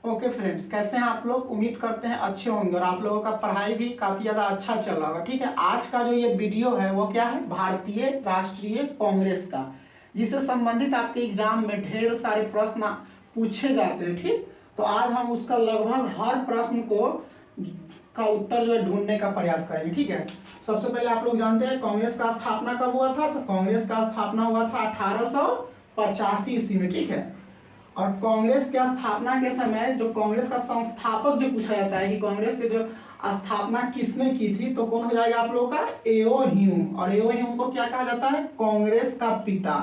Okay friends, कैसे हैं आप लोग। उम्मीद करते हैं अच्छे होंगे और आप लोगों का पढ़ाई भी काफ़ी ज़्यादा अच्छा चल रहा होगा। ठीक है, आज का जो ये वीडियो है वो क्या है, भारतीय राष्ट्रीय कांग्रेस का, जिससे संबंधित आपके एग्जाम में ढेर सारे प्रश्न पूछे जाते हैं। ठीक, तो आज हम उसका लगभग हर प्रश्न का उत्तर जो है ढूंढने का प्रयास करेंगे। ठीक है, सबसे पहले आप लोग जानते हैं कांग्रेस का स्थापना कब हुआ था। तो कांग्रेस का स्थापना हुआ था 1885 ईस्वी में। ठीक है, और कांग्रेस के स्थापना के समय जो कांग्रेस का संस्थापक जो पूछा जाता है कि कांग्रेस के जो स्थापना किसने की थी, तो कौन हो जाएगा आप लोगों का, एओ ह्यूम। और एओ ह्यूम को क्या कहा जाता है, कांग्रेस का पिता।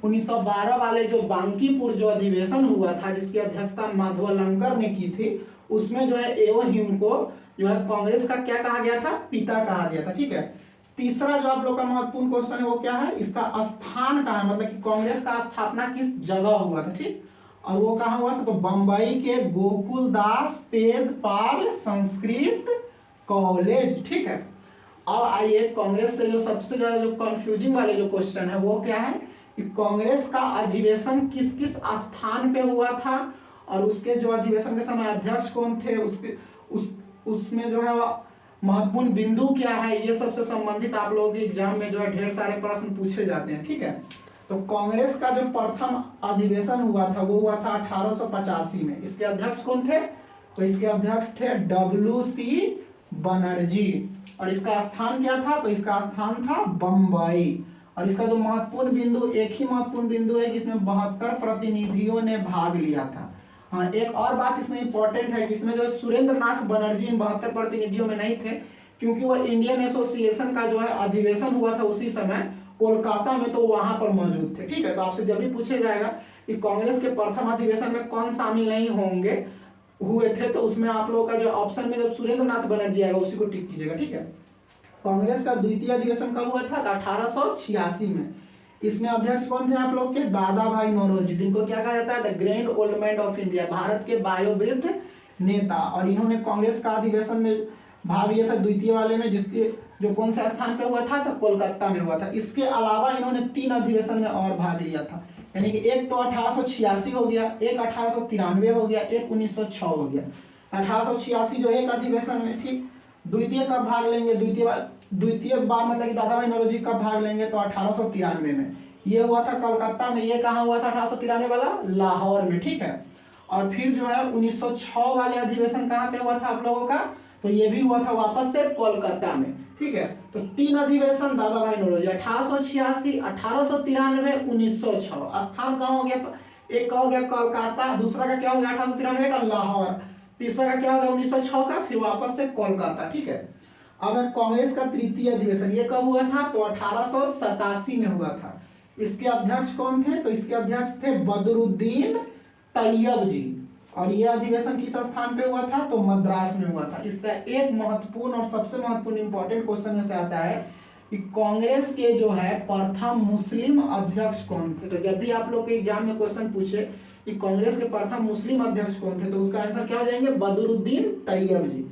1912 वाले जो बांकीपुर जो अधिवेशन हुआ था, जिसकी अध्यक्षता माधवलंकर ने की थी, उसमें जो है एओ ह्यूम को जो है कांग्रेस का क्या कहा गया था, पिता कहा गया था। ठीक है, तीसरा जो आप लोग का महत्वपूर्ण क्वेश्चन है वो क्या है, इसका स्थान कहाँ है, मतलब कि कांग्रेस का स्थापना किस जगह हुआ था। ठीक, और वो कहाँ हुआ था, तो बंबई के गोकुलदास तेजपाल संस्कृत कॉलेज। ठीक है, अब आइए कांग्रेस से जो सबसे ज्यादा जो कंफ्यूजिंग वाले जो क्वेश्चन है वो क्या है कि कांग्रेस का अधिवेशन किस किस स्थान पे हुआ था, और उसके जो अधिवेशन के समय अध्यक्ष कौन थे, उसमें जो है महत्वपूर्ण बिंदु क्या है, ये सबसे संबंधित आप लोगों के एग्जाम में जो है ढेर सारे प्रश्न पूछे जाते हैं। ठीक है, तो कांग्रेस का जो प्रथम अधिवेशन हुआ था वो हुआ था 1885 में। इसके अध्यक्ष कौन थे, तो इसके अध्यक्ष थे WC बनर्जी। और इसका स्थान क्या था, तो इसका स्थान था बंबई। और इसका जो महत्वपूर्ण बिंदु, एक ही महत्वपूर्ण बिंदु है जिसमें 72 प्रतिनिधियों ने भाग लिया था। हाँ, एक और बात इसमें इंपॉर्टेंट है कि इसमें जो सुरेंद्र नाथ बनर्जी इन 72 प्रतिनिधियों में नहीं थे, क्योंकि वह इंडियन एसोसिएशन का जो है अधिवेशन हुआ था उसी समय कोलकाता में, तो वहां पर मौजूद थे। ठीक है, तो आपसे जब भी पूछे जाएगा कि कांग्रेस के प्रथम अधिवेशन में कौन शामिल नहीं होंगे हुए थे, तो उसमें आप लोगों का जो ऑप्शन में जब सुरेंद्र नाथ बनर्जी आएगा उसी को टिक कीजिएगा। ठीक है, कांग्रेस का द्वितीय अधिवेशन कब हुआ था, 1886 में। इसमें अध्यक्ष कौन थे आप लोग के, दादा भाई नौरोजी, जिनको क्या कहा जाता है, the grand old man of India, Bharat के वयोवृद्ध नेता। और इन्होंने कांग्रेस का अधिवेशन में भाग लिया था द्वितीय वाले में, जिसके जो कौन सा स्थान पे हुआ था, तो कोलकाता में हुआ था। इसके अलावा इन्होंने 3 अधिवेशन में और भाग लिया था, यानी कि एक तो 1886 हो गया, एक 1893 हो गया, एक 1906 हो गया। 1886 जो एक अधिवेशन में, ठीक, द्वितीय कब भाग लेंगे, द्वितीय बार मतलब कि दादा भाई नौरोजी कब भाग लेंगे, तो 1893 में। ये हुआ था कलकत्ता में। ये कहाँ हुआ था 1893 वाला, लाहौर में। ठीक है, और फिर जो है 1906 वाले अधिवेशन कहाँ पे हुआ था आप लोगों का, तो ये भी हुआ था वापस से कोलकाता में। ठीक है, तो 3 अधिवेशन दादा भाई नौरोजी, 1886, 1893, 1906। स्थान कहाँ हो गया, एक का हो गया कोलकाता, दूसरा का क्या हो गया 1893 का लाहौर, तीसरा का क्या हो गया 1906 का, फिर वापस से कोलकाता। ठीक है, अब कांग्रेस का तृतीय अधिवेशन ये कब हुआ था, तो 1887 में हुआ था। इसके अध्यक्ष कौन थे, तो इसके अध्यक्ष थे बदरुद्दीन तैयब जी। और यह अधिवेशन किस स्थान पे हुआ था, तो मद्रास में हुआ था। इसका एक महत्वपूर्ण और सबसे महत्वपूर्ण इंपॉर्टेंट क्वेश्चन में से आता है कि कांग्रेस के जो है प्रथम मुस्लिम अध्यक्ष कौन थे। तो जब भी आप लोग के एग्जाम में क्वेश्चन पूछे कि कांग्रेस के प्रथम मुस्लिम अध्यक्ष कौन थे, तो उसका आंसर क्या हो जाएंगे, बदरुद्दीन तैयब जी।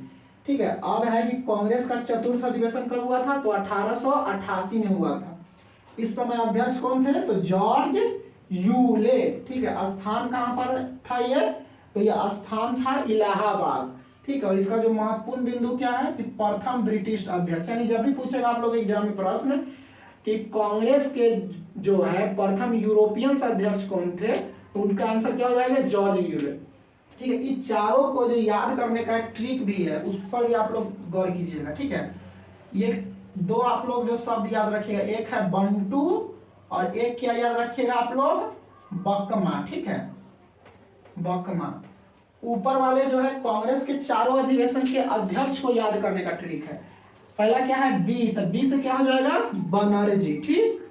ठीक है, अब है कि कांग्रेस का चतुर्थ अधिवेशन कब हुआ था, तो 1888 में हुआ था। इस समय अध्यक्ष कौन थे, तो जॉर्ज यूले। ठीक है, स्थान कहां पर था ये, तो यह स्थान था इलाहाबाद। ठीक है, और इसका जो महत्वपूर्ण बिंदु क्या है कि प्रथम ब्रिटिश अध्यक्ष, यानी जब भी पूछेगा आप लोग एग्जाम में प्रश्न कि कांग्रेस के जो है प्रथम यूरोपियन अध्यक्ष कौन थे, तो उनका आंसर क्या हो जाएगा, जॉर्ज यूले। ठीक है, इन चारों को जो याद करने का एक ट्रिक भी है, उस पर भी आप लोग गौर कीजिएगा। ठीक है, ये 2 आप लोग जो शब्द याद रखिएगा, एक है बंटू और एक क्या याद रखिएगा आप लोग, बकमा। ठीक है, बकमा। ऊपर वाले जो है कांग्रेस के चारों अधिवेशन के अध्यक्ष को याद करने का ट्रिक है। पहला क्या है, बी, तो बी से क्या हो जाएगा, बनर्जी। ठीक,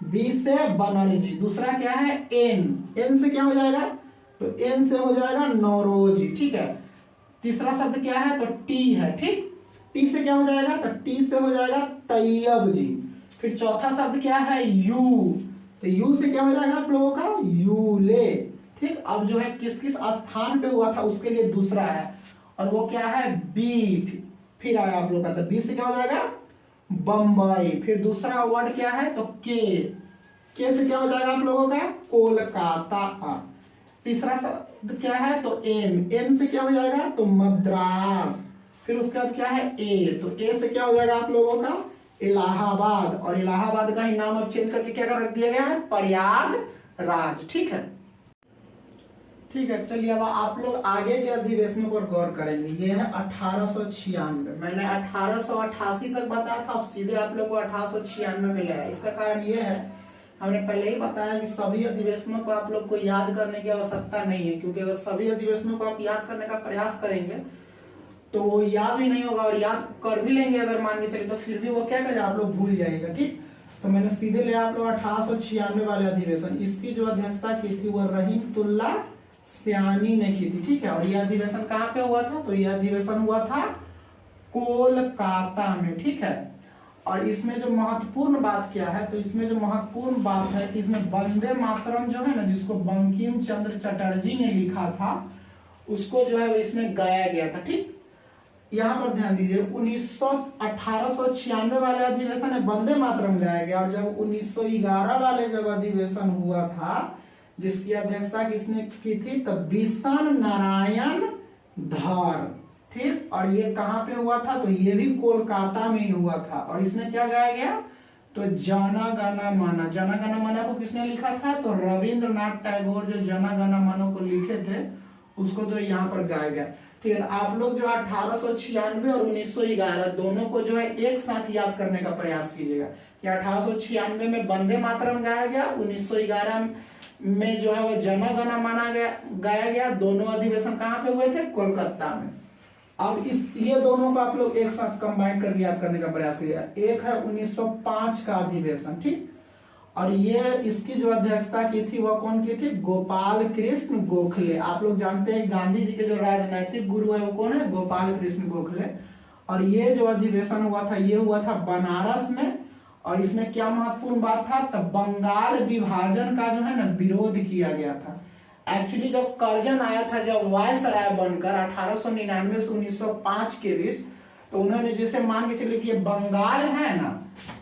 बी से बनर्जी। दूसरा क्या है, एन से क्या हो जाएगा, तो एन से हो जाएगा नौरोजी। ठीक है, तीसरा शब्द क्या है, तो टी है। ठीक, टी से क्या हो जाएगा, तो टी से हो जाएगा तैयब जी। फिर चौथा शब्द क्या है, यू, तो यू से क्या हो जाएगा आप लोगों का, यूले। ठीक, अब जो है किस किस स्थान पे हुआ था उसके लिए दूसरा है, और वो क्या है, बी। फिर आया आप लोग का, तो बी से क्या हो जाएगा, बंबई। फिर दूसरा वर्ड क्या है, तो के से क्या हो जाएगा आप लोगों का, कोलकाता। तीसरा शब्द क्या है, तो एम से क्या हो जाएगा, तो मद्रास। फिर उसके बाद क्या है, ए, तो ए से क्या हो जाएगा आप लोगों का, इलाहाबाद। और इलाहाबाद का ही नाम अब चेंज करके क्या कर रख दिया गया है, प्रयागराज। ठीक है, ठीक है। चलिए अब आप लोग आगे के अधिवेशनों पर गौर करेंगे। ये है 1896, मैंने 1888 तक बताया था, अब सीधे आप लोग को 1896 में मिला है। इसका कारण ये है, हमने पहले ही बताया कि सभी अधिवेशनों को आप लोग को याद करने की आवश्यकता नहीं है, क्योंकि अगर सभी अधिवेशनों को आप याद करने का प्रयास करेंगे तो वो याद भी नहीं होगा, और याद कर भी लेंगे अगर मान के चले तो फिर भी वो क्या करेगा, आप लोग भूल जाएगा। ठीक, तो मैंने सीधे लिया आप लोग 1896 वाले अधिवेशन। इसकी जो अध्यक्षता की थी वो रहीमतुल्ला सयानी ने की थी। ठीक है, और यह अधिवेशन कहाँ पे हुआ था, तो यह अधिवेशन हुआ था कोलकाता में। ठीक है, और इसमें जो महत्वपूर्ण बात क्या है, तो इसमें जो महत्वपूर्ण बात है कि इसमें वंदे मातरम जो है ना, जिसको बंकिम चंद्र चटर्जी ने लिखा था, उसको जो है इसमें गाया गया था। ठीक, यहाँ पर ध्यान दीजिए, 1896 वाले अधिवेशन में वंदे मातरम गाया गया, और जब 1911 वाले जब अधिवेशन हुआ था, जिसकी अध्यक्षता किसने की थी, तो बिशन नारायण धर। ठीक, और ये कहाँ पे हुआ था, तो ये भी कोलकाता में ही हुआ था। और इसमें क्या गाया गया, तो जना गना माना। जना गना माना को किसने लिखा था, तो रविंद्रनाथ टैगोर जो जना गना माना को लिखे थे, उसको तो यहाँ पर गाया गया। ठीक है, आप लोग जो 1896 और 1911 दोनों को जो है एक साथ याद करने का प्रयास कीजिएगा कि 1896 में वंदे मातरम गाया गया, 1911 में जो है वो जन गण माना गया गाया गया। दोनों अधिवेशन कहाँ पे हुए थे, कोलकाता में। अब ये दोनों को आप लोग एक साथ कंबाइन करके याद करने का प्रयास किया। एक है 1905 का अधिवेशन, ठीक, और ये इसकी जो अध्यक्षता की थी वह कौन की थी, गोपाल कृष्ण गोखले। आप लोग जानते हैं गांधी जी के जो राजनैतिक गुरु है वो कौन है, गोपाल कृष्ण गोखले। और ये जो अधिवेशन हुआ था ये हुआ था बनारस में। और इसमें क्या महत्वपूर्ण बात था, तब बंगाल विभाजन का जो है ना विरोध किया गया था। एक्चुअली जब कर्जन आया था, जब वायसराय बनकर 1899 से 1905 के बीच, तो उन्होंने जैसे मान के चले कि ये बंगाल है ना,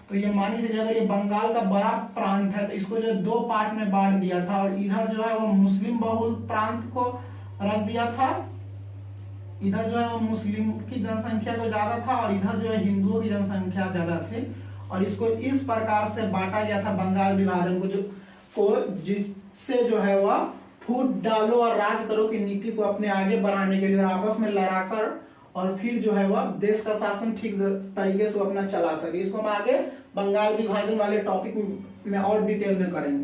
तो ये मान के चलिए अगर ये बंगाल का बड़ा प्रांत है तो इसको जो दो पार्ट में बांट दिया था, और इधर जो है वो मुस्लिम बहुल प्रांत को रख दिया था। इधर जो है वो मुस्लिम की जनसंख्या तो ज्यादा था और इधर जो है हिंदुओं की जनसंख्या ज्यादा थी, और इसको इस प्रकार से बांटा गया था बंगाल विभाजन को जिससे जो है वह फूट डालो और राज करो की नीति को अपने आगे बढ़ाने के लिए आपस में लड़ाकर और फिर जो है वह देश का शासन ठीक तरीके से अपना चला सके। इसको हम आगे बंगाल विभाजन वाले टॉपिक में और डिटेल में करेंगे।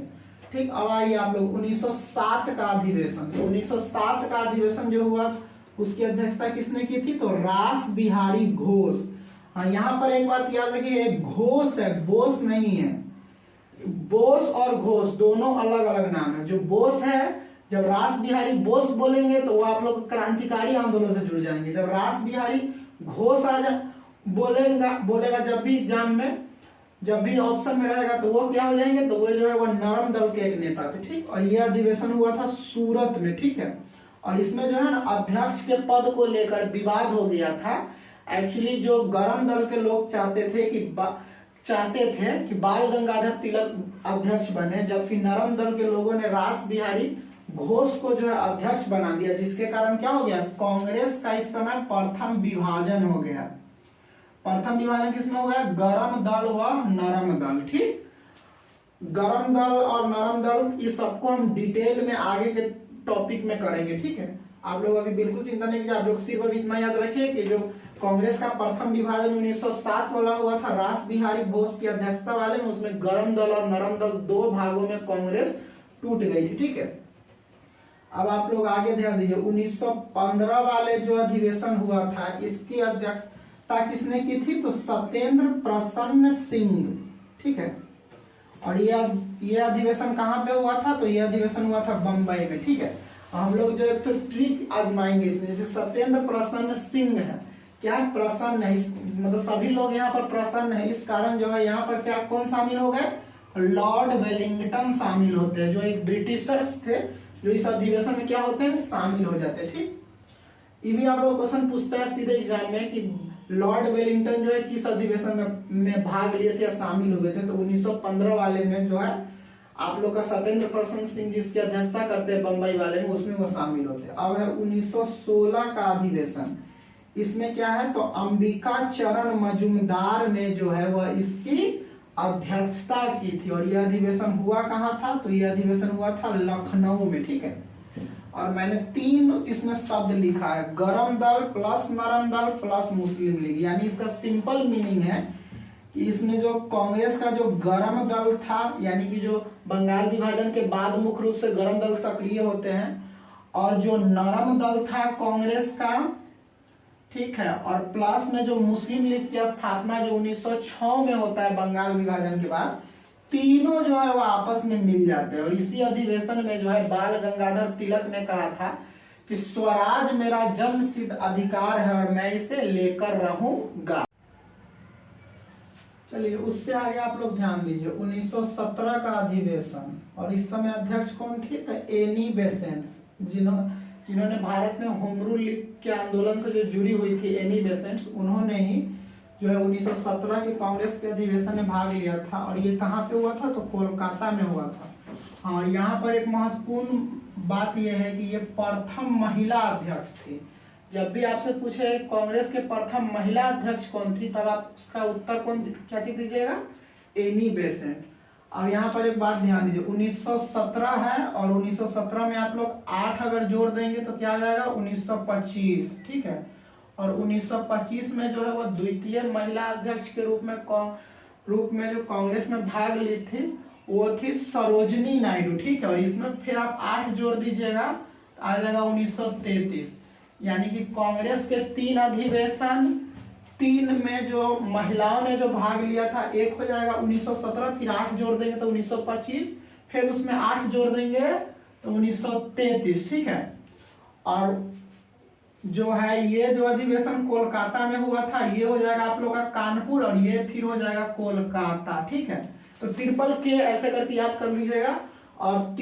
ठीक, अब आइए आप लोग 1907 का अधिवेशन। तो 1907 का अधिवेशन जो हुआ उसकी अध्यक्षता किसने की थी, तो रास बिहारी घोष। हाँ, यहाँ पर एक बात याद रखिए, घोष है, बोस नहीं है। बोस और घोष दोनों अलग अलग नाम है। जो बोस है, जब रास बिहारी बोस बोलेंगे तो वो आप लोग क्रांतिकारी आंदोलन से जुड़ जाएंगे। जब रास बिहारी घोष बोलेगा जब भी एग्जाम में, जब भी ऑप्शन में रहेगा तो वो क्या हो जाएंगे, तो वो जो है वो नरम दल के एक नेता थे। ठीक, और ये अधिवेशन हुआ था सूरत में। ठीक है, और इसमें जो है ना अध्यक्ष के पद को लेकर विवाद हो गया था। एक्चुअली जो गरम दल के लोग चाहते थे कि बाल गंगाधर तिलक अध्यक्ष बने, जबकि नरम दल के लोगों ने रास बिहारी घोष को जो है अध्यक्ष बना दिया, जिसके कारण क्या हो गया, कांग्रेस का इस समय प्रथम विभाजन हो गया। प्रथम विभाजन किसमें हो गया, गरम दल व नरम दल। ठीक, गरम दल और नरम दल इस सबको हम डिटेल में आगे के टॉपिक में करेंगे। ठीक है, आप लोग अभी बिल्कुल चिंता नहीं कीजिए, आप लोग सिर्फ अभी इतना याद रखिए कि जो कांग्रेस का प्रथम विभाजन 1907 वाला हुआ था रास बिहारी घोष की अध्यक्षता वाले में, उसमें गरम दल और नरम दल दो भागों में कांग्रेस टूट गई थी। ठीक है, अब आप लोग आगे ध्यान दीजिए, 1915 वाले जो अधिवेशन हुआ था इसकी अध्यक्षता किसने की थी, तो सत्येंद्र प्रसन्न सिंह। ठीक है, और ये अधिवेशन कहाँ पे हुआ था, तो ये अधिवेशन हुआ था बंबई में। ठीक है, हम लोग जो एक तो ट्रिक आजमाएंगे इसमें, जैसे सत्येंद्र प्रसन्न सिंह है, क्या प्रसन्न है, मतलब सभी लोग यहाँ पर प्रसन्न है, इस कारण जो है यहाँ पर क्या कौन शामिल हो गए, लॉर्ड वेलिंगटन शामिल होते हैं, जो एक ब्रिटिशर्स थे जो इस अधिवेशन में क्या होते हैं, शामिल हो जाते हैं। ठीक, ये भी आप लोग क्वेश्चन पूछता है सीधे एग्जाम में कि लॉर्ड वेलिंगटन जो है किस अधिवेशन में भाग लिए थे या शामिल हुए थे, तो 1915 वाले में जो है आप लोग का सत्येंद्र प्रसन्न सिंह जिसकी अध्यक्षता करते हैं बम्बई वाले में, उसमें वो शामिल होते हैं। अब है 1916 का अधिवेशन। इसमें क्या है, तो अंबिका चरण मजूमदार ने जो है वह इसकी अध्यक्षता की थी। और यह अधिवेशन हुआ कहाँ था, तो यह अधिवेशन हुआ था लखनऊ में, ठीक है। और मैंने 3 इसमें शब्द लिखा है, गरम दल प्लस नरम दल प्लस मुस्लिम लीग। यानी इसका सिंपल मीनिंग है कि इसमें जो कांग्रेस का जो गरम दल था, यानी कि जो बंगाल विभाजन के बाद मुख्य रूप से गरम दल सक्रिय होते हैं, और जो नरम दल था कांग्रेस का, ठीक है, और प्लस में जो मुस्लिम लीग की स्थापना जो 1906 में होता है बंगाल विभाजन के बाद, तीनों जो है वो आपस में मिल जाते हैं। और इसी अधिवेशन में जो है बाल गंगाधर तिलक ने कहा था कि स्वराज मेरा जन्म सिद्ध अधिकार है और मैं इसे लेकर रहूंगा। चलिए उससे आगे आप लोग ध्यान दीजिए, 1917 का अधिवेशन। और इस समय अध्यक्ष कौन थे, तो एनी बेसेंट्स, जिन्होंने भारत में होम रूल लीग के आंदोलन से जो जुड़ी हुई थी, एनी बेसेंट्स, उन्होंने ही जो है 1917 के कांग्रेस के अधिवेशन में भाग लिया था। और ये कहाँ पे हुआ था, तो कोलकाता में हुआ था। हाँ, यहाँ पर एक महत्वपूर्ण बात यह है कि ये प्रथम महिला अध्यक्ष थी। जब भी आपसे पूछे कांग्रेस के प्रथम महिला अध्यक्ष कौन थी, तब आप उसका उत्तर क्या चीज दीजिएगा, एनी बेसेंट। अब यहाँ पर एक बात ध्यान दीजिए, 1917 है और 1917 में आप लोग 8 अगर जोड़ देंगे तो क्या आ जाएगा, 1925, ठीक है। और 1925 में जो है वो द्वितीय महिला अध्यक्ष के रूप में जो कांग्रेस में भाग ली थी वो थी सरोजनी नायडू, ठीक है। और इसमें फिर आप 8 जोड़ दीजिएगा, आ जाएगा 1933। यानी कि कांग्रेस के 3 अधिवेशन, 3 में जो महिलाओं ने जो भाग लिया था, एक हो जाएगा 1917, फिर 8 जोड़ देंगे तो 1925, फिर उसमें 8 जोड़ देंगे तो 1933, ठीक है। और जो है ये जो अधिवेशन कोलकाता में हुआ था, ये हो जाएगा आप लोग का कानपुर, और ये फिर हो जाएगा कोलकाता, ठीक है। तो ट्रिपल के ऐसे करके याद कर लीजिएगा। और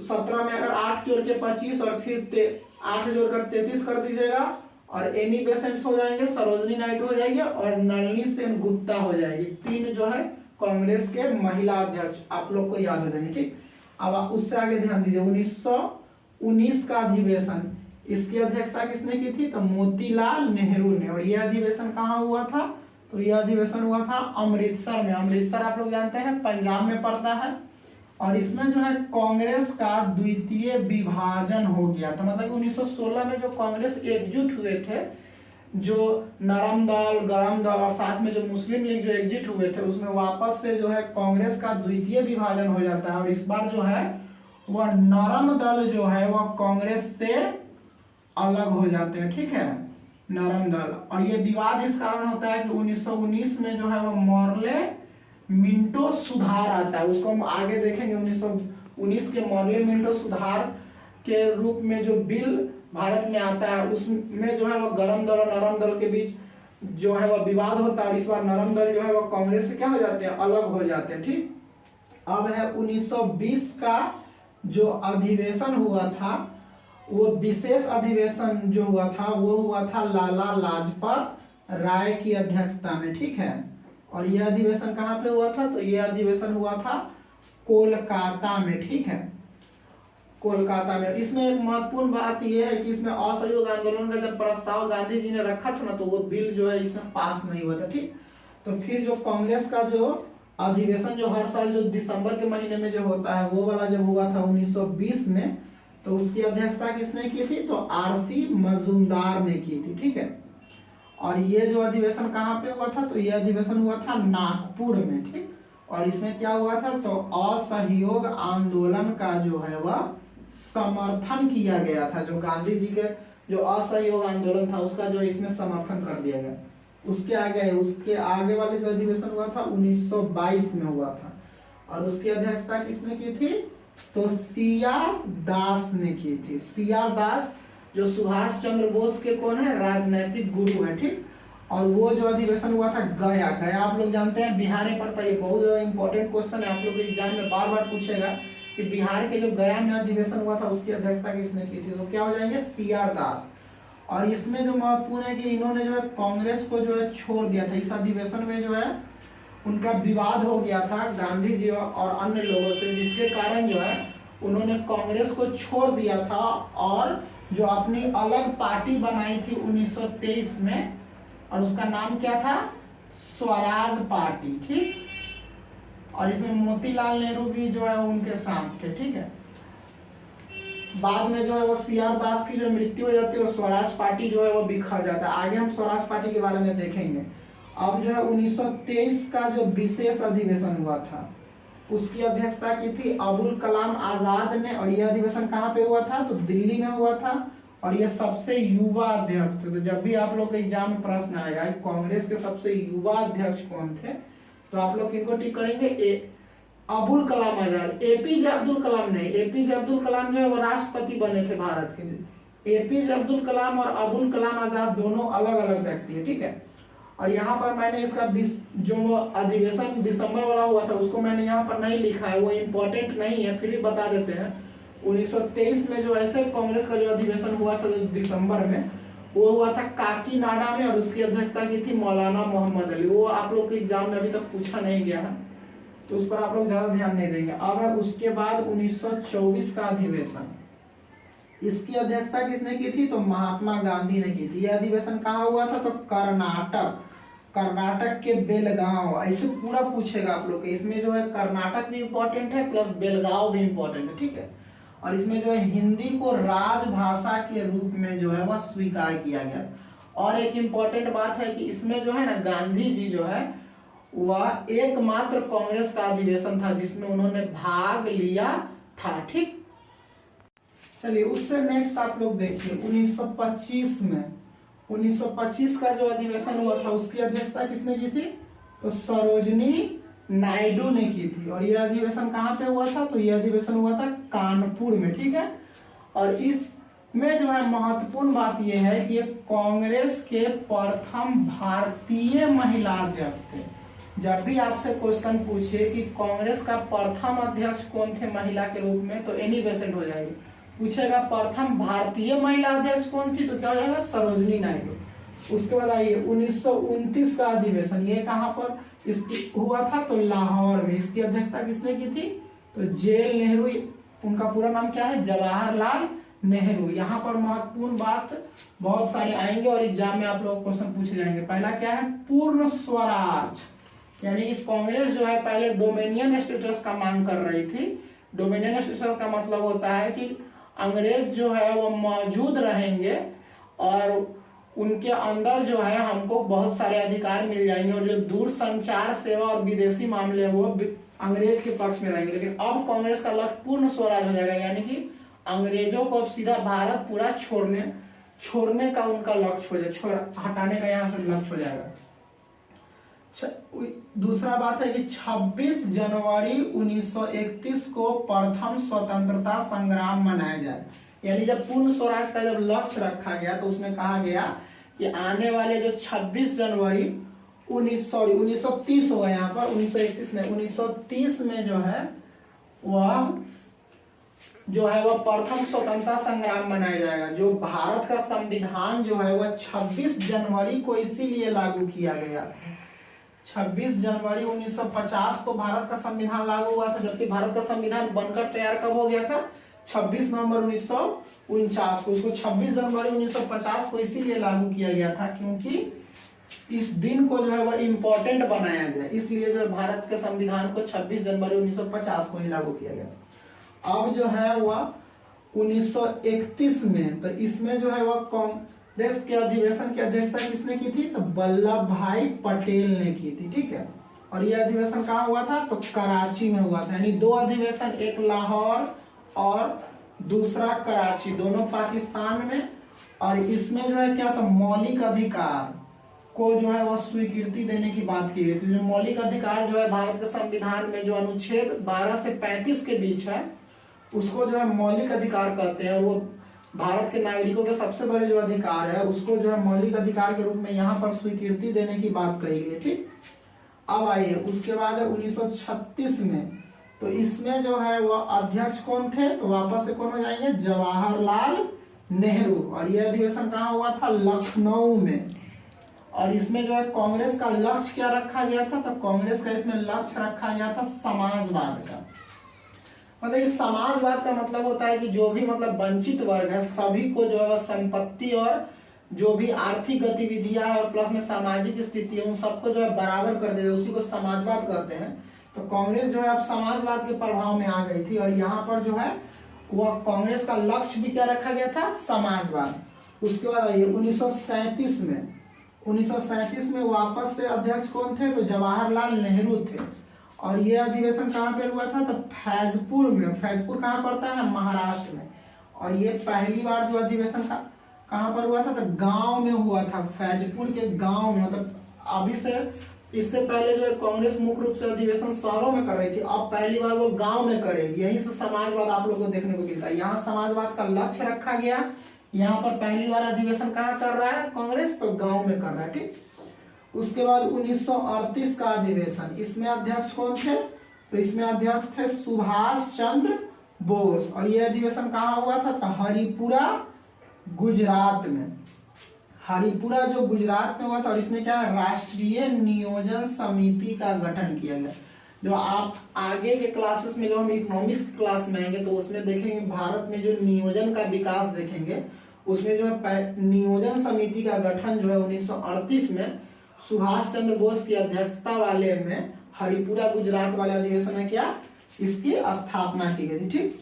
17 में अगर 8 जोड़ के 25 और फिर 8 जोड़कर 33 कर दीजिएगा, और एनी बेसेंट्स हो जाएंगे, सरोजनी नायडू हो जाएंगे, और नलिनी सेन गुप्ता हो जाएगी। 3 जो है कांग्रेस के महिला अध्यक्ष आप लोग को याद हो जाएंगे, ठीक। अब उससे आगे ध्यान दीजिए, 1919 का अधिवेशन, इसकी अध्यक्षता किसने की थी, तो मोतीलाल नेहरू ने। और यह अधिवेशन कहाँ हुआ था, तो यह अधिवेशन हुआ था अमृतसर में। अमृतसर आप लोग जानते हैं पंजाब में पड़ता है। और इसमें जो है कांग्रेस का द्वितीय विभाजन हो गया था। मतलब 1916 में जो कांग्रेस एकजुट हुए थे, जो नरम दल, गरम दल और साथ में जो मुस्लिम लीग जो एकजुट हुए थे, उसमें वापस से जो है कांग्रेस का द्वितीय विभाजन हो जाता है। और इस बार जो है वह नरम दल जो है वह कांग्रेस से अलग हो जाते हैं, ठीक है, नरम दल। और ये विवाद इस कारण होता है कि 1919 में जो है वो मॉर्ले मिंटो सुधार आता है, उसको हम आगे देखेंगे। 1919 के मॉर्ले मिंटो सुधार के रूप में जो बिल भारत में आता है, उसमें जो है वो गरम दल और नरम दल के बीच जो है वह विवाद होता है। और इस बार नरम दल जो है वह कांग्रेस से क्या हो जाते हैं, अलग हो जाते हैं, ठीक। अब है 1920 का जो अधिवेशन हुआ था, वो विशेष अधिवेशन जो हुआ था वो हुआ था लाला लाजपत राय की अध्यक्षता में, ठीक है। और यह अधिवेशन कहाँ पे हुआ था, तो यह अधिवेशन हुआ था कोलकाता में, ठीक है, कोलकाता में। इसमें एक महत्वपूर्ण बात यह है कि इसमें असहयोग आंदोलन का जब प्रस्ताव गांधी जी ने रखा था ना, तो वो बिल जो है इसमें पास नहीं हुआ था, ठीक। तो फिर जो कांग्रेस का जो अधिवेशन जो हर साल जो दिसंबर के महीने में जो होता है, वो वाला जब हुआ था 1920 में, तो उसकी अध्यक्षता किसने की थी, तो आरसी मजूमदार ने की थी, ठीक है। और ये जो अधिवेशन कहाँ पे हुआ था, तो ये अधिवेशन हुआ था नागपुर में, ठीक। और इसमें क्या हुआ था, तो असहयोग आंदोलन का जो है वह समर्थन किया गया था। जो गांधी जी के जो असहयोग आंदोलन था उसका जो इसमें समर्थन कर दिया गया। उसके आगे वाले जो अधिवेशन हुआ था 1922 में हुआ था। और उसकी अध्यक्षता किसने की थी, तो सीआर दास ने की थी। सीआर दास जो सुभाष चंद्र बोस के कौन है, राजनैतिक गुरु है, ठीक। और वो जो अधिवेशन हुआ था गया आप लोग जानते हैं बिहार में पड़ता है। ये बहुत ज्यादा इंपॉर्टेंट क्वेश्चन है, आप लोग एग्जाम में बार बार पूछेगा कि बिहार के जो गया में अधिवेशन हुआ था उसकी अध्यक्षता किसने की थी, तो क्या हो जाएंगे, सीआर दास। और इसमें जो महत्वपूर्ण है कि इन्होंने जो है कांग्रेस को जो है छोड़ दिया था। इस अधिवेशन में जो है उनका विवाद हो गया था गांधी जी और अन्य लोगों से, जिसके कारण जो है उन्होंने कांग्रेस को छोड़ दिया था और जो अपनी अलग पार्टी बनाई थी 1923 में, और उसका नाम क्या था, स्वराज पार्टी। ठीक, और इसमें मोतीलाल नेहरू भी जो है उनके साथ थे। ठीक है, बाद में जो है वो CR दास की जो मृत्यु हो जाती है और स्वराज पार्टी जो है वो बिखर जाता है। आगे हम स्वराज पार्टी के बारे में देखेंगे। अब जो है 1923 का जो विशेष अधिवेशन हुआ था उसकी अध्यक्षता की थी अबुल कलाम आजाद ने, और यह अधिवेशन कहाँ पे हुआ था, तो दिल्ली में हुआ था, और यह सबसे युवा अध्यक्ष थे। तो जब भी आप लोग के एग्जाम में प्रश्न आएगा कांग्रेस के सबसे युवा अध्यक्ष कौन थे, तो आप लोग इनको टिक करेंगे अबुल कलाम आजाद। APJ अब्दुल कलाम नहीं, APJ अब्दुल कलाम जो है वो राष्ट्रपति बने थे भारत के। APJ अब्दुल कलाम और अबुल कलाम आजाद दोनों अलग अलग व्यक्ति है। ठीक है, और यहाँ पर मैंने इसका जो अधिवेशन दिसंबर वाला हुआ था उसको मैंने यहाँ पर नहीं लिखा है, वो इम्पोर्टेंट नहीं है, फिर भी बता देते हैं। 1923 में जो ऐसे कांग्रेस का जो अधिवेशन हुआ था दिसंबर में, वो हुआ था काकीनाडा में, और उसकी अध्यक्षता की थी मौलाना मोहम्मद अली। वो आप लोग के एग्जाम में अभी तक पूछा नहीं गया है, तो उस पर आप लोग ज्यादा ध्यान नहीं देंगे। अब है उसके बाद 1924 का अधिवेशन, इसकी अध्यक्षता किसने की थी, तो महात्मा गांधी ने की थी। यह अधिवेशन कहाँ हुआ था, तो कर्नाटक के बेलगांव। ऐसे पूरा पूछेगा आप लोग के, इसमें जो है कर्नाटक भी इंपॉर्टेंट है प्लस बेलगांव भी इंपॉर्टेंट है। ठीक है, और इसमें जो है हिंदी को राजभाषा के रूप में जो है वह स्वीकार किया गया। और एक इंपॉर्टेंट बात है कि इसमें जो है ना गांधी जी जो है वह एकमात्र कांग्रेस का अधिवेशन था जिसमें उन्होंने भाग लिया था। ठीक, चलिए उससे नेक्स्ट आप लोग देखिए 1925 में, 1925 का जो अधिवेशन हुआ था उसकी अध्यक्षता किसने की थी, तो सरोजनी नायडू ने की थी। और यह अधिवेशन कहाँ पे हुआ था, तो यह अधिवेशन हुआ था कानपुर में। ठीक है, और इसमें जो है महत्वपूर्ण बात यह है कि कांग्रेस के प्रथम भारतीय महिला अध्यक्ष थे। जब भी आपसे क्वेश्चन पूछे कि कांग्रेस का प्रथम अध्यक्ष कौन थे महिला के रूप में, तो एनी बेसेंट हो जाएगी। पूछेगा प्रथम भारतीय महिला अध्यक्ष कौन थी, तो क्या हो जाएगा, सरोजनी नायडू। उसके बाद आइए 1929 का अधिवेशन, ये कहाँ पर हुआ था, तो लाहौर में। इसकी अध्यक्षता किसने की थी, तो जेल नेहरू, उनका पूरा नाम क्या है, जवाहरलाल नेहरू। यहाँ पर महत्वपूर्ण बात बहुत सारे आएंगे और एग्जाम में आप लोग क्वेश्चन पूछे जाएंगे। पहला क्या है, पूर्ण स्वराज, यानी कि कांग्रेस जो है पहले डोमिनियन स्टेटस का मांग कर रही थी। डोमिनियन स्टेटस का मतलब होता है कि अंग्रेज जो है वो मौजूद रहेंगे और उनके अंदर जो है हमको बहुत सारे अधिकार मिल जाएंगे, और जो दूर संचार सेवा और विदेशी मामले वो अंग्रेज के पक्ष में रहेंगे। लेकिन अब कांग्रेस का लक्ष्य पूर्ण स्वराज हो जाएगा, यानी कि अंग्रेजों को अब सीधा भारत पूरा छोड़ने का उनका लक्ष्य हो जाएगा, हटाने का यहाँ से लक्ष्य हो जाएगा। दूसरा बात है कि 26 जनवरी 1931 को प्रथम स्वतंत्रता संग्राम मनाया जाए। यानी जब पूर्ण स्वराज का जब लक्ष्य रखा गया तो उसमें कहा गया कि आने वाले जो 26 जनवरी 1930 हो गया, यहाँ पर 1931 में 1930 में जो है वह प्रथम स्वतंत्रता संग्राम मनाया जाएगा। जो भारत का संविधान जो है वह 26 जनवरी को इसीलिए लागू किया गया। 26 जनवरी 1950 को भारत का संविधान लागू हुआ था, जबकि भारत का संविधान बनकर तैयार कब हो गया था, 26 नवंबर 1949 को। उसको 26 जनवरी 1950 को इसीलिए लागू किया गया था क्योंकि इस दिन को जो है वह इम्पोर्टेंट बनाया जाए, इसलिए जो है भारत के संविधान को 26 जनवरी 1950 को ही लागू किया गया। अब जो है वह 1931 में, तो इसमें जो है वह कांग्रेस के अधिवेशन की अध्यक्षता किसने की थी, तो वल्लभ भाई पटेल ने की थी। ठीक है, और यह अधिवेशन कहाँ हुआ था, तो कराची में हुआ था। यानी दो अधिवेशन, एक लाहौर और दूसरा कराची, दोनों पाकिस्तान में। और इसमें जो है क्या था, मौलिक अधिकार को जो है वह स्वीकृति देने की बात की गई थी। जो मौलिक अधिकार जो है भारत के संविधान में जो अनुच्छेद 12 से 35 के बीच है उसको जो है मौलिक अधिकार कहते हैं, और वो भारत के नागरिकों के सबसे बड़े जो अधिकार है उसको जो है मौलिक अधिकार के रूप में यहाँ पर स्वीकृति देने की बात कही गई। ठीक, अब आइए उसके बाद 1936 में, तो इसमें जो है वह अध्यक्ष कौन थे, तो वापस से कौन हो जाएंगे, जवाहरलाल नेहरू। और यह अधिवेशन कहाँ हुआ था, लखनऊ में। और इसमें जो है कांग्रेस का लक्ष्य क्या रखा गया था, तो कांग्रेस का इसमें लक्ष्य रखा गया था समाजवाद का। मतलब कि समाजवाद का मतलब होता है कि जो भी मतलब वंचित वर्ग है सभी को जो है संपत्ति और जो भी आर्थिक गतिविधियां है और प्लस में सामाजिक स्थिति है उन सबको जो है बराबर कर दे, उसी को समाजवाद कहते हैं। तो कांग्रेस जो है अब समाजवाद के प्रभाव में आ गई थी और यहाँ पर जो है वह कांग्रेस का लक्ष्य भी क्या रखा गया था, समाजवाद। उसके बाद आइए 1937 में वापस से अध्यक्ष कौन थे, तो जवाहरलाल नेहरू थे। और ये अधिवेशन कहाँ पे हुआ था, तो फैजपुर में। फैजपुर कहाँ पड़ता है, महाराष्ट्र में। और ये पहली बार जो अधिवेशन कहाँ पर हुआ था, तो गांव में हुआ था, फैजपुर के गांव में। मतलब अभी से इससे पहले जो है कांग्रेस मुख्य रूप से अधिवेशन शहरों में कर रही थी, अब पहली बार वो गांव में करेगी। यही से समाजवाद आप लोगों को देखने को मिलता है। यहाँ समाजवाद का लक्ष्य रखा गया, यहाँ पर पहली बार अधिवेशन कहाँ कर रहा है कांग्रेस, तो गांव में कर रहा है, ठीक। उसके बाद 1938 का अधिवेशन, इसमें अध्यक्ष कौन थे, तो इसमें अध्यक्ष थे सुभाष चंद्र बोस। और ये अधिवेशन कहाँ हुआ था, तो हरिपुरा गुजरात में। हरिपुरा जो गुजरात में हुआ था। और इसमें क्या है, राष्ट्रीय नियोजन समिति का गठन किया गया। जो आप आगे के क्लासेस में, जो हम इकोनॉमिक्स क्लास में आएंगे तो उसमें देखेंगे भारत में जो नियोजन का विकास देखेंगे, उसमें जो है नियोजन समिति का गठन जो है 1938 में सुभाष चंद्र बोस की अध्यक्षता वाले में हरिपुरा गुजरात वाले अधिवेशन में क्या इसकी स्थापना की गई थी, ठीक।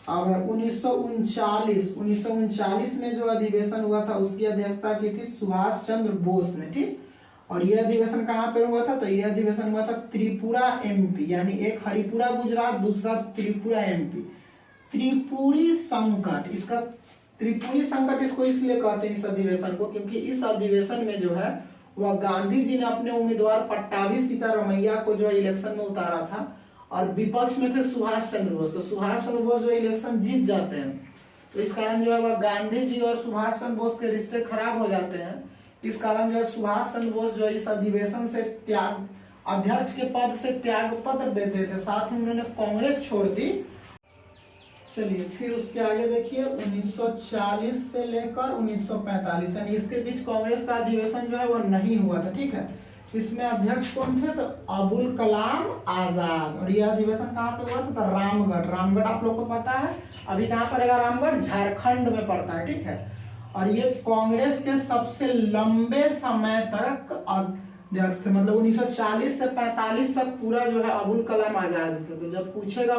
अब 1939 में जो अधिवेशन हुआ था उसकी अध्यक्षता की थी सुभाष चंद्र बोस ने, ठीक। और यह अधिवेशन कहाँ पे हुआ था, तो यह अधिवेशन हुआ था त्रिपुरा एमपी, यानी एक हरिपुरा गुजरात, दूसरा त्रिपुरा एमपी। त्रिपुरी संकट, इसका त्रिपुरी संकट इसको इसलिए कहते हैं इस अधिवेशन को, क्योंकि इस अधिवेशन में जो है वह गांधी जी ने अपने उम्मीदवार पट्टाभी सीतारमैया को जो इलेक्शन में उतारा था और विपक्ष में थे सुभाष चंद्र बोस। तो सुभाष चंद्र बोस जो इलेक्शन जीत जाते हैं, तो इस कारण जो है वह गांधी जी और सुभाष चंद्र बोस के रिश्ते खराब हो जाते हैं। इस कारण जो है सुभाष चंद्र बोस जो इस अधिवेशन से त्याग, अध्यक्ष के पद से त्याग पत्र देते थे, साथ ही उन्होंने कांग्रेस छोड़ दी। चलिए फिर उसके आगे देखिए 1940 से लेकर 1945, यानी इसके बीच कांग्रेस का अधिवेशन जो है वो नहीं हुआ था, ठीक है। इसमें अध्यक्ष कौन थे, तो अबुल कलाम आजाद। और यह अधिवेशन कहाँ पे हुआ था, तो रामगढ़। रामगढ़ आप लोग को पता है अभी कहाँ पड़ेगा, रामगढ़ झारखंड में पड़ता है, ठीक है। और ये कांग्रेस के सबसे लंबे समय तक अध्यक्ष थे, मतलब 1940 से 45 तक पूरा जो है अबुल कलाम आजाद थे। तो जब पूछेगा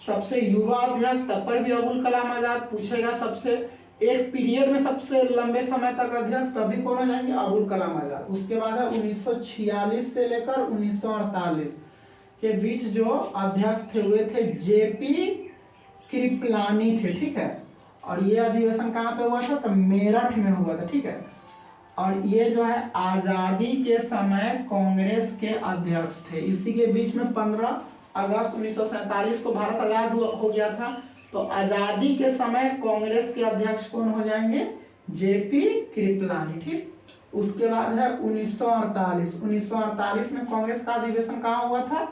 सबसे युवा अध्यक्ष तब पर भी अबुल कलाम आजाद पूछेगा, सबसे एक पीरियड में सबसे लंबे समय तक अध्यक्ष तभी कौन हो जाएंगे, अबुल कलाम आजाद। उसके बाद है 1946 से लेकर 1948 के बीच जो अध्यक्ष थे हुए थे जेपी कृपलानी थे, ठीक है। और ये अधिवेशन कहाँ पे हुआ था, तो मेरठ में हुआ था, ठीक है। और ये जो है आजादी के समय कांग्रेस के अध्यक्ष थे। इसी के बीच में 15 अगस्त 1947 को भारत आजाद हो गया था। तो आजादी के समय कांग्रेस के अध्यक्ष कौन हो जाएंगे, जेपी कृपलानी, ठीक। उसके बाद है 1948 में कांग्रेस का अधिवेशन कहाँ हुआ था,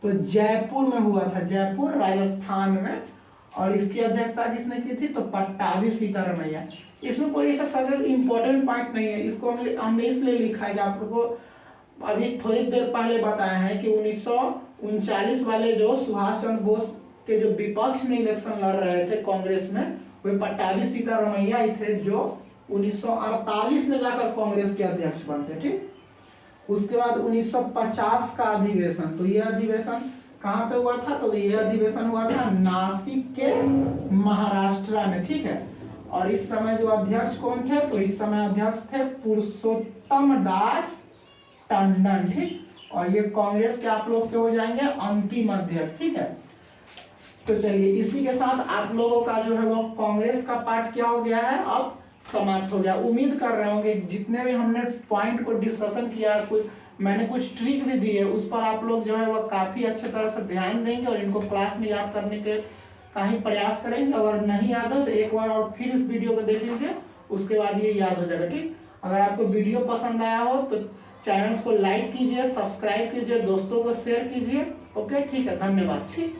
तो जयपुर में हुआ था, जयपुर राजस्थान में। और इसकी अध्यक्षता किसने की थी, तो पट्टाभी सीतारमैया। इसमें कोई ऐसा सबसे इंपॉर्टेंट पॉइंट नहीं है, इसको हमने इसलिए लिखा है कि आप लोगों को अभी थोड़ी देर पहले बताया है कि 1939 वाले जो सुभाष चंद्र बोस के जो विपक्ष में इलेक्शन लड़ रहे थे कांग्रेस में, वे पट्टाभी सीतारमैया ही थे जो 1948 में जाकर कांग्रेस के अध्यक्ष बनते, ठीक। उसके बाद 1950 का अधिवेशन, तो यह अधिवेशन कहाँ पे हुआ था, तो यह अधिवेशन हुआ था नासिक के महाराष्ट्र में, ठीक है। और इस समय जो अध्यक्ष कौन थे, तो इस समय अध्यक्ष थे पुरुषोत्तम दास टंडन, ठीक। और ये कांग्रेस के आप लोग के हो जाएंगे अंतिम अध्यक्ष, ठीक है। तो चलिए इसी के साथ आप लोगों का जो है वो कांग्रेस का पार्ट क्या हो गया है, अब समाप्त हो गया। उम्मीद कर रहे होंगे जितने भी हमने पॉइंट को डिस्कशन किया, मैंने कुछ ट्रिक भी दी है, उस पर आप लोग जो है वो काफी अच्छे तरह से ध्यान देंगे और इनको क्लास में याद करने के का ही प्रयास करेंगे। अगर नहीं याद हो तो एक बार और फिर इस वीडियो को देख लीजिए, उसके बाद ये याद हो जाएगा, ठीक। अगर आपको वीडियो पसंद आया हो तो चैनल को लाइक कीजिए, सब्सक्राइब कीजिए, दोस्तों को शेयर कीजिए। ओके, ठीक है, धन्यवाद, ठीक।